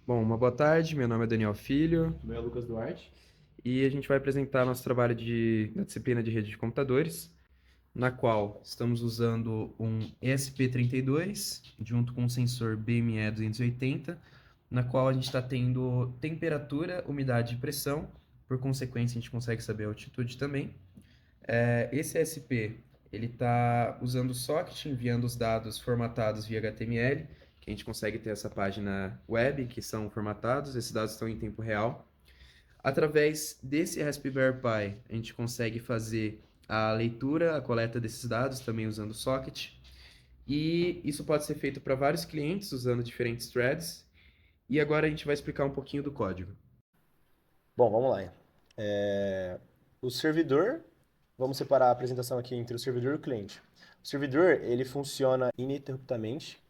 Bom, uma boa tarde. Meu nome é Daniel Filho Meu é Lucas Duarte. e a gente vai apresentar nosso trabalho na disciplina de rede de computadores, na qual estamos usando um ESP32 junto com um sensor BME 280, na qual a gente está tendo temperatura, umidade e pressão. Por consequência, a gente consegue saber a altitude também. Esse ESP ele está usando o socket, enviando os dados formatados via HTML, que a gente consegue ter essa página web que são formatados. Esses dados estão em tempo real. Através desse Raspberry Pi, a gente consegue fazer a leitura, a coleta desses dados, também usando o socket. E isso pode ser feito para vários clientes usando diferentes threads. E agora a gente vai explicar um pouquinho do código. Bom, vamos lá. O servidor, vamos separar a apresentação aqui entre o servidor e o cliente. O servidor, ele funciona ininterruptamente,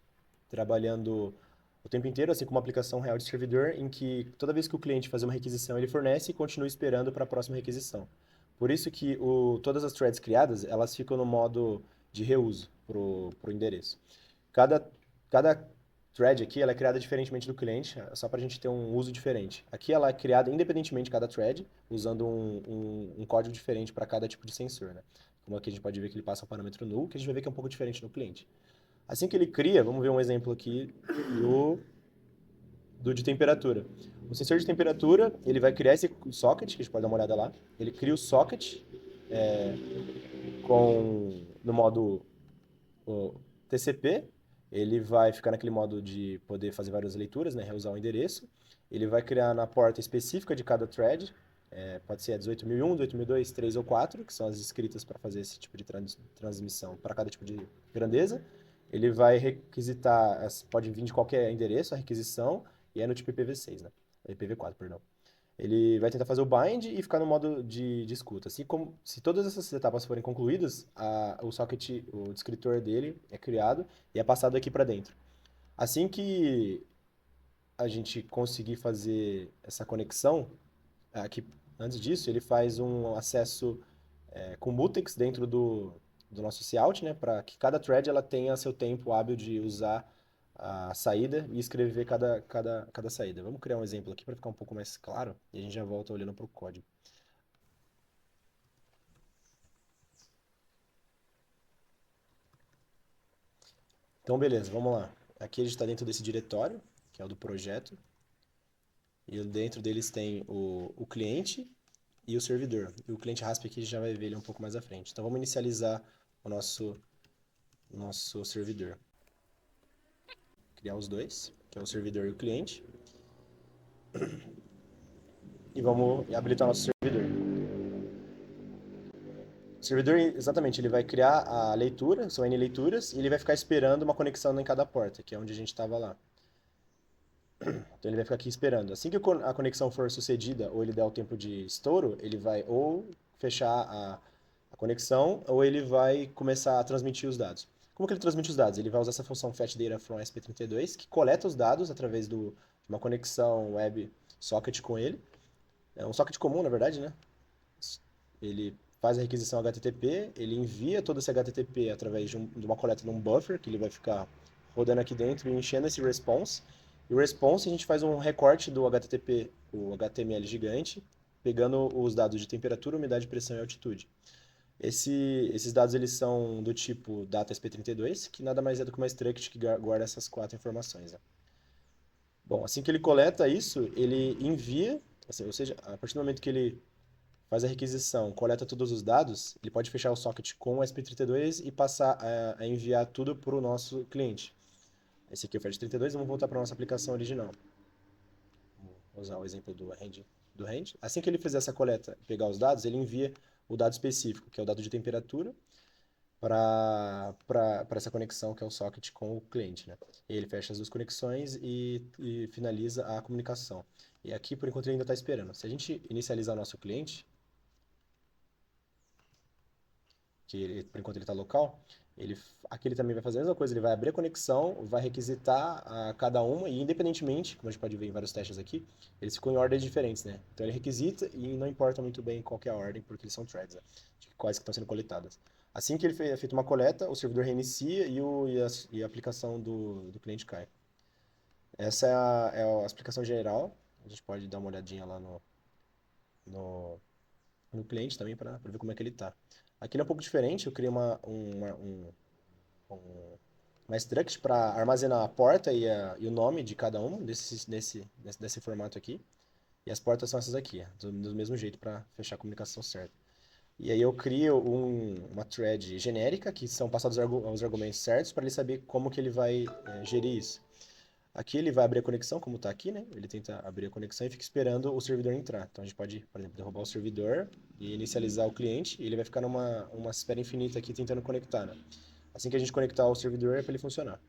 trabalhando o tempo inteiro, assim como uma aplicação real de servidor, em que toda vez que o cliente fazer uma requisição, ele fornece e continua esperando para a próxima requisição. Por isso que todas as threads criadas, elas ficam no modo de reuso para o endereço. Cada, cada thread aqui, ela é criada diferentemente do cliente, só para a gente ter um uso diferente. Aqui ela é criada independentemente de cada thread, usando um código diferente para cada tipo de sensor, né? Como aqui a gente pode ver que ele passa um parâmetro null, que a gente vai ver que é um pouco diferente no cliente. Assim que ele cria, vamos ver um exemplo aqui do, do de temperatura. O sensor de temperatura, ele vai criar esse socket, que a gente pode dar uma olhada lá. Ele cria o socket no modo TCP, ele vai ficar naquele modo de poder fazer várias leituras, né, reusar o endereço. Ele vai criar na porta específica de cada thread, pode ser a 18.001, 18.002, 3 ou 4, que são as escritas para fazer esse tipo de transmissão para cada tipo de grandeza. Ele vai requisitar, pode vir de qualquer endereço a requisição, e é no tipo IPv6, né? IPv4, perdão. Ele vai tentar fazer o bind e ficar no modo de escuta. Assim como se todas essas etapas forem concluídas, o socket, o descritor dele é criado e é passado aqui para dentro. Assim que a gente conseguir fazer essa conexão, aqui antes disso, ele faz um acesso com mutex dentro do nosso cout, né, para que cada thread ela tenha seu tempo hábil de usar a saída e escrever cada saída. Vamos criar um exemplo aqui para ficar um pouco mais claro e a gente já volta olhando para o código. Então, beleza, vamos lá. Aqui a gente está dentro desse diretório, que é o do projeto, e dentro deles tem o cliente e o servidor. E o cliente RASP aqui a gente já vai ver ele um pouco mais à frente. Então, vamos inicializar o nosso servidor. Criar os dois, que é o servidor e o cliente, e vamos habilitar o nosso servidor. O servidor, exatamente, ele vai criar a leitura, são N leituras, e ele vai ficar esperando uma conexão em cada porta, que é onde a gente estava lá. Então ele vai ficar aqui esperando. Assim que a conexão for sucedida ou ele der o tempo de estouro, ele vai ou fechar a conexão ou ele vai começar a transmitir os dados. Como que ele transmite os dados? Ele vai usar essa função fetchData from ESP32, que coleta os dados através de uma conexão web socket com ele. É um socket comum, na verdade, né? Ele faz a requisição HTTP, ele envia todo esse HTTP através de uma coleta de um buffer, que ele vai ficar rodando aqui dentro e enchendo esse response. E o response a gente faz um recorte do HTTP, o HTML gigante, pegando os dados de temperatura, umidade, pressão e altitude. Esses dados eles são do tipo data SP32, que nada mais é do que uma struct que guarda essas quatro informações. Né? Bom, assim que ele coleta isso, ele envia, assim, ou seja, a partir do momento que ele faz a requisição, coleta todos os dados, ele pode fechar o socket com o SP32 e passar a enviar tudo para o nosso cliente. Esse aqui é o FAT32, vamos voltar para a nossa aplicação original. Vou usar o exemplo do Range. Assim que ele fizer essa coleta e pegar os dados, ele envia o dado específico, que é o dado de temperatura, para essa conexão que é o socket com o cliente. Né? E ele fecha as duas conexões e finaliza a comunicação. E aqui, por enquanto, ele ainda está esperando. Se a gente inicializar o nosso cliente, que ele, por enquanto ele está local, aqui ele também vai fazer a mesma coisa, ele vai abrir a conexão, vai requisitar a cada uma, e independentemente, como a gente pode ver em vários testes aqui, eles ficam em ordens diferentes, né? Então ele requisita e não importa muito bem qual que é a ordem, porque eles são threads, né? De quais que estão sendo coletadas. Assim que ele é feito uma coleta, o servidor reinicia e a aplicação do cliente cai. Essa é a explicação geral. A gente pode dar uma olhadinha lá no, no cliente também para ver como é que ele tá. Aqui ele é um pouco diferente, eu criei um- uma struct para armazenar a porta e o nome de cada um desse formato aqui. E as portas são essas aqui, do mesmo jeito para fechar a comunicação certa. E aí eu crio uma thread genérica, que são passados os argumentos certos, para ele saber como que ele vai gerir isso. Aqui ele vai abrir a conexão, como está aqui, né? Ele tenta abrir a conexão e fica esperando o servidor entrar. Então a gente pode, por exemplo, derrubar o servidor e inicializar o cliente, e ele vai ficar numa espera infinita aqui tentando conectar, né? Assim que a gente conectar o servidor é para ele funcionar.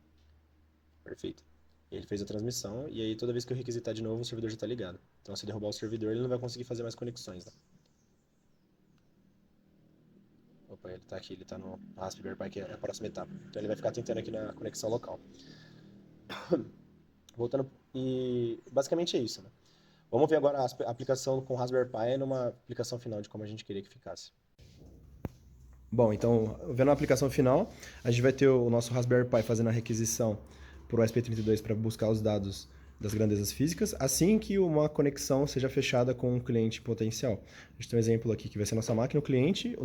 Perfeito. Ele fez a transmissão e aí toda vez que eu requisitar de novo, o servidor já está ligado. Então se derrubar o servidor, ele não vai conseguir fazer mais conexões, né? Opa, ele está aqui, ele está no Raspberry Pi, que é a próxima etapa. Então ele vai ficar tentando aqui na conexão local. Voltando, e basicamente é isso, né? Vamos ver agora a aplicação com Raspberry Pi numa aplicação final de como a gente queria que ficasse. Bom, então, vendo a aplicação final, a gente vai ter o nosso Raspberry Pi fazendo a requisição para o ESP32 para buscar os dados das grandezas físicas, assim que uma conexão seja fechada com um cliente potencial. A gente tem um exemplo aqui que vai ser a nossa máquina, o cliente,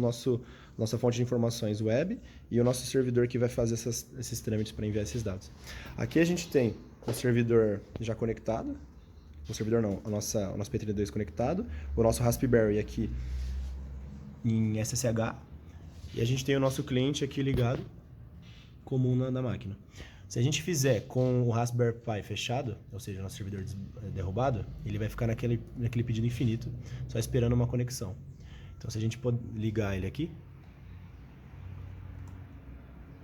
nossa fonte de informações web e o nosso servidor que vai fazer esses trâmites para enviar esses dados. Aqui a gente tem o servidor já conectado, o servidor não, o nosso P32 conectado, o nosso Raspberry aqui em SSH, e a gente tem o nosso cliente aqui ligado comum na máquina. Se a gente fizer com o Raspberry Pi fechado, ou seja, o nosso servidor derrubado, ele vai ficar naquele pedido infinito, só esperando uma conexão. Então, se a gente pode ligar ele aqui,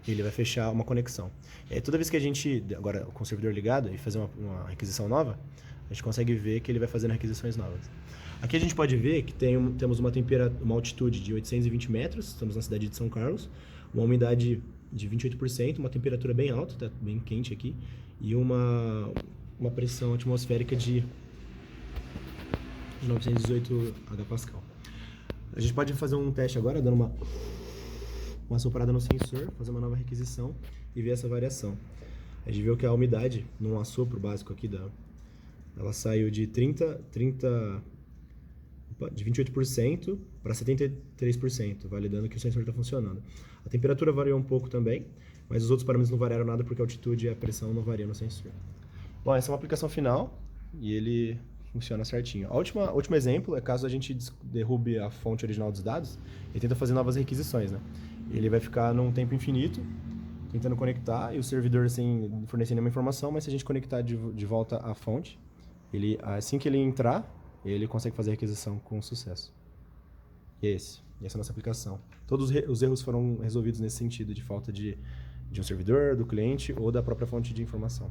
ele vai fechar uma conexão. E aí, toda vez que a gente, agora com o servidor ligado, e fazer uma requisição nova, a gente consegue ver que ele vai fazendo requisições novas. Aqui a gente pode ver que temos uma altitude de 820 metros, estamos na cidade de São Carlos, uma umidade de 28%, uma temperatura bem alta, tá bem quente aqui, e uma pressão atmosférica de 918 hPa. A gente pode fazer um teste agora, dando uma soprada no sensor, fazer uma nova requisição e ver essa variação. A gente viu que a umidade, num assopro básico aqui, ela saiu de 28% para 73%, validando que o sensor está funcionando. A temperatura variou um pouco também, mas os outros parâmetros não variaram nada porque a altitude e a pressão não variam no sensor. Bom, essa é uma aplicação final e ele funciona certinho. O último exemplo é caso a gente derrube a fonte original dos dados e tenta fazer novas requisições, né? Ele vai ficar num tempo infinito tentando conectar e o servidor sem fornecer nenhuma informação, mas se a gente conectar de volta à fonte, assim que ele entrar, ele consegue fazer a requisição com sucesso. E essa é a nossa aplicação. Todos os erros foram resolvidos nesse sentido, de falta de um servidor, do cliente ou da própria fonte de informação.